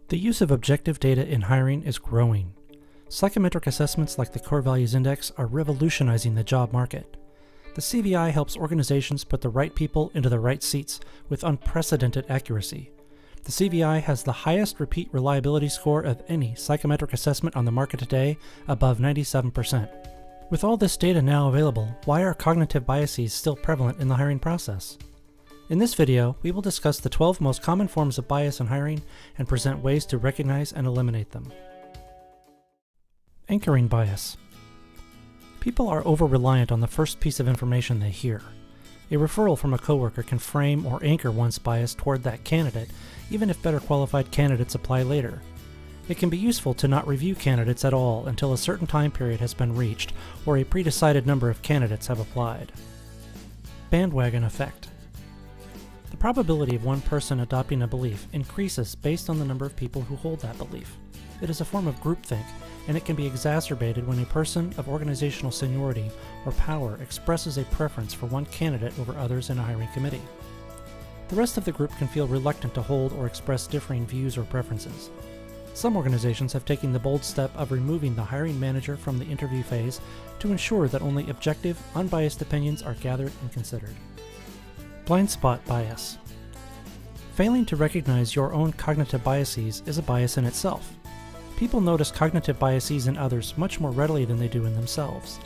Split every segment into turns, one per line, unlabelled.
The use of objective data in hiring is growing. Psychometric assessments like the Core Values Index are revolutionizing the job market. The CVI helps organizations put the right people into the right seats with unprecedented accuracy. The CVI has the highest repeat reliability score of any psychometric assessment on the market today, above 97%. With all this data now available, why are cognitive biases still prevalent in the hiring process? In this video, we will discuss the 12 most common forms of bias in hiring and present ways to recognize and eliminate them. Anchoring bias. People are over-reliant on the first piece of information they hear. A referral from a coworker can frame or anchor one's bias toward that candidate, even if better qualified candidates apply later. It can be useful to not review candidates at all until a certain time period has been reached or a pre-decided number of candidates have applied. Bandwagon Effect. The probability of one person adopting a belief increases based on the number of people who hold that belief. It is a form of groupthink, and it can be exacerbated when a person of organizational seniority or power expresses a preference for one candidate over others in a hiring committee. The rest of the group can feel reluctant to hold or express differing views or preferences. Some organizations have taken the bold step of removing the hiring manager from the interview phase to ensure that only objective, unbiased opinions are gathered and considered. Blind spot bias. Failing to recognize your own cognitive biases is a bias in itself. People notice cognitive biases in others much more readily than they do in themselves.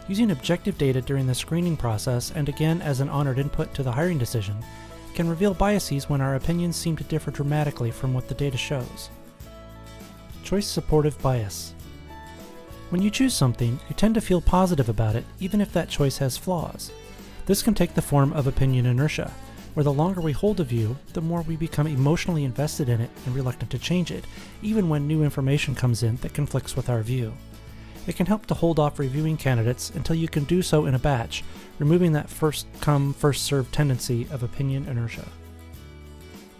Using objective data during the screening process and again as an honored input to the hiring decision can reveal biases when our opinions seem to differ dramatically from what the data shows. Choice supportive bias. When you choose something, you tend to feel positive about it even if that choice has flaws. This can take the form of opinion inertia, where the longer we hold a view, the more we become emotionally invested in it and reluctant to change it, even when new information comes in that conflicts with our view. It can help to hold off reviewing candidates until you can do so in a batch, removing that first-come, first-served tendency of opinion inertia.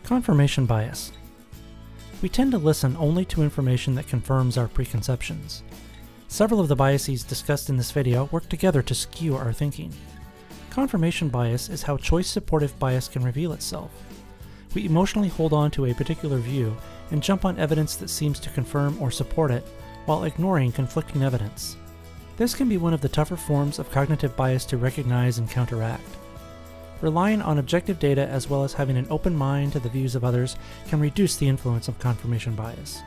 Confirmation bias. We tend to listen only to information that confirms our preconceptions. Several of the biases discussed in this video work together to skew our thinking. Confirmation bias is how choice-supportive bias can reveal itself. We emotionally hold on to a particular view and jump on evidence that seems to confirm or support it, while ignoring conflicting evidence. This can be one of the tougher forms of cognitive bias to recognize and counteract. Relying on objective data as well as having an open mind to the views of others can reduce the influence of confirmation bias.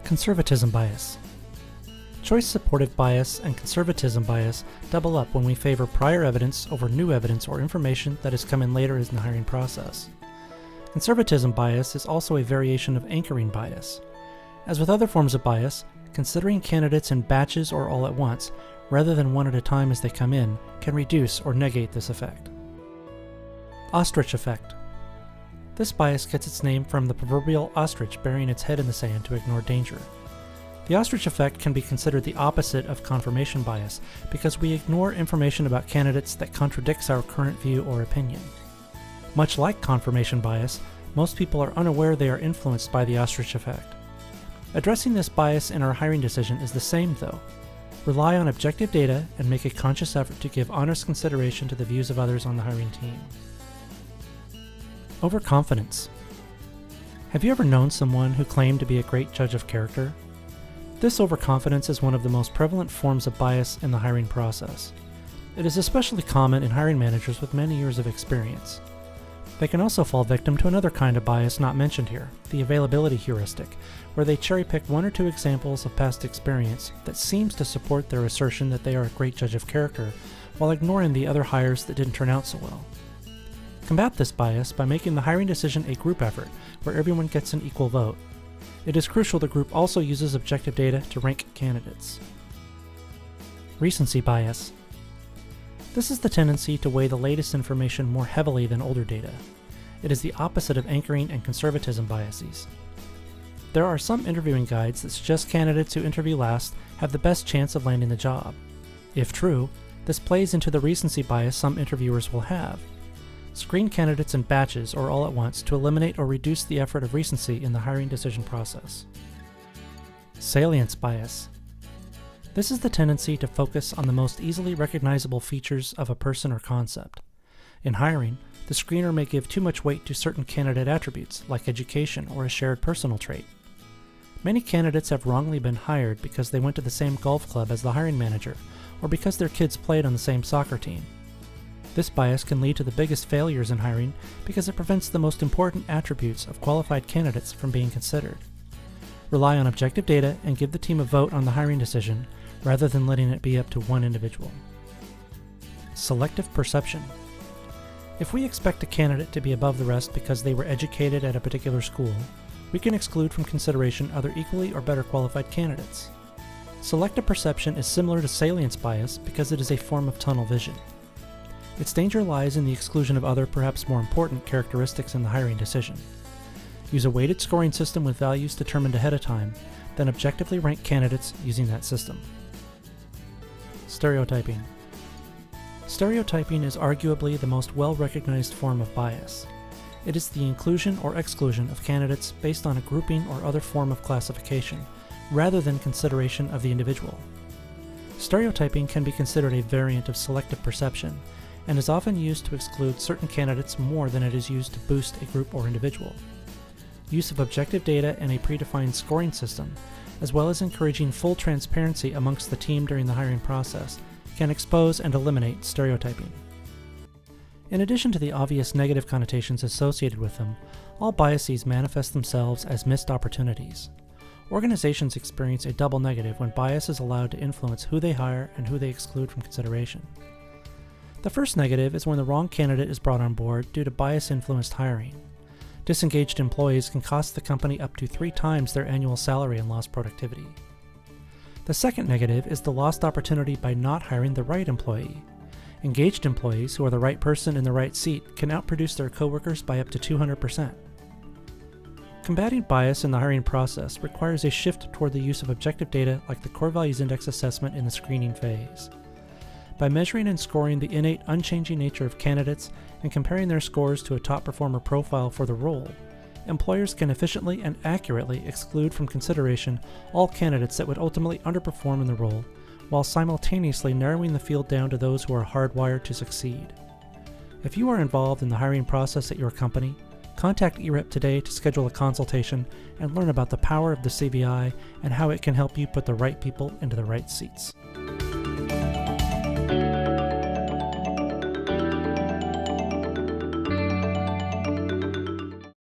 Conservatism bias. Choice-supportive bias and conservatism bias double up when we favor prior evidence over new evidence or information that has come in later in the hiring process. Conservatism bias is also a variation of anchoring bias. As with other forms of bias, considering candidates in batches or all at once, rather than one at a time as they come in, can reduce or negate this effect. Ostrich Effect. This bias gets its name from the proverbial ostrich burying its head in the sand to ignore danger. The ostrich effect can be considered the opposite of confirmation bias because we ignore information about candidates that contradicts our current view or opinion. Much like confirmation bias, most people are unaware they are influenced by the ostrich effect. Addressing this bias in our hiring decision is the same though. Rely on objective data and make a conscious effort to give honest consideration to the views of others on the hiring team. Overconfidence. Have you ever known someone who claimed to be a great judge of character? This overconfidence is one of the most prevalent forms of bias in the hiring process. It is especially common in hiring managers with many years of experience. They can also fall victim to another kind of bias not mentioned here, the availability heuristic, where they cherry-pick one or two examples of past experience that seems to support their assertion that they are a great judge of character, while ignoring the other hires that didn't turn out so well. Combat this bias by making the hiring decision a group effort, where everyone gets an equal vote. It is crucial the group also uses objective data to rank candidates. Recency bias. This is the tendency to weigh the latest information more heavily than older data. It is the opposite of anchoring and conservatism biases. There are some interviewing guides that suggest candidates who interview last have the best chance of landing the job. If true, this plays into the recency bias some interviewers will have. Screen candidates in batches or all at once to eliminate or reduce the effort of recency in the hiring decision process. Salience bias. This is the tendency to focus on the most easily recognizable features of a person or concept. In hiring, The screener may give too much weight to certain candidate attributes, like education or a shared personal trait. Many candidates have wrongly been hired because they went to the same golf club as the hiring manager, or because their kids played on the same soccer team. This bias can lead to the biggest failures in hiring because it prevents the most important attributes of qualified candidates from being considered. Rely on objective data and give the team a vote on the hiring decision, rather than letting it be up to one individual. Selective perception. If we expect a candidate to be above the rest because they were educated at a particular school, we can exclude from consideration other equally or better qualified candidates. Selective perception is similar to Salience Bias because it is a form of tunnel vision. Its danger lies in the exclusion of other, perhaps more important, characteristics in the hiring decision. Use a weighted scoring system with values determined ahead of time, then objectively rank candidates using that system. Stereotyping. Stereotyping is arguably the most well-recognized form of bias. It is the inclusion or exclusion of candidates based on a grouping or other form of classification, rather than consideration of the individual. Stereotyping can be considered a variant of selective perception, and is often used to exclude certain candidates more than it is used to boost a group or individual. Use of objective data and a predefined scoring system, as well as encouraging full transparency amongst the team during the hiring process, can expose and eliminate stereotyping. In addition to the obvious negative connotations associated with them, all biases manifest themselves as missed opportunities. Organizations experience a double negative when bias is allowed to influence who they hire and who they exclude from consideration. The first negative is when the wrong candidate is brought on board due to bias-influenced hiring. Disengaged employees can cost the company up to 3 times their annual salary and lost productivity. The second negative is the lost opportunity by not hiring the right employee. Engaged employees who are the right person in the right seat can outproduce their coworkers by up to 200%. Combating bias in the hiring process requires a shift toward the use of objective data like the Core Values Index assessment in the screening phase. By measuring and scoring the innate, unchanging nature of candidates and comparing their scores to a top performer profile for the role, employers can efficiently and accurately exclude from consideration all candidates that would ultimately underperform in the role, while simultaneously narrowing the field down to those who are hardwired to succeed. If you are involved in the hiring process at your company, contact eRep today to schedule a consultation and learn about the power of the CBI and how it can help you put the right people into the right seats.